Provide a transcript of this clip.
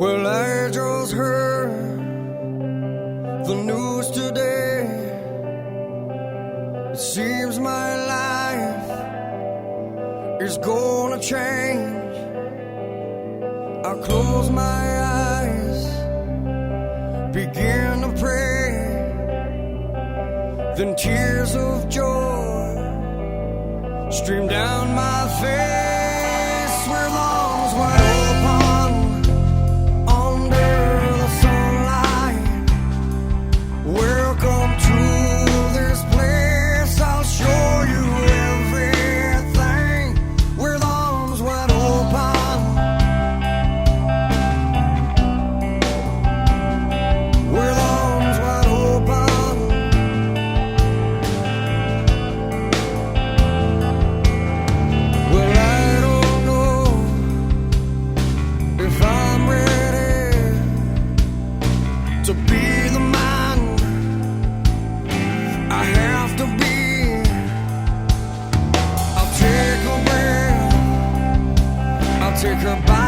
Well, I just heard the news today. It seems my life is gonna change. I close my eyes, begin to pray, then tears of joy stream down my face. With arms wide open under the sunlight, welcome to this place. I'll show you everything. With arms wide open, with arms wide open. Well, I don't know if I'm ready to be the man I have to be. I'll take a breath, I'll take a bite.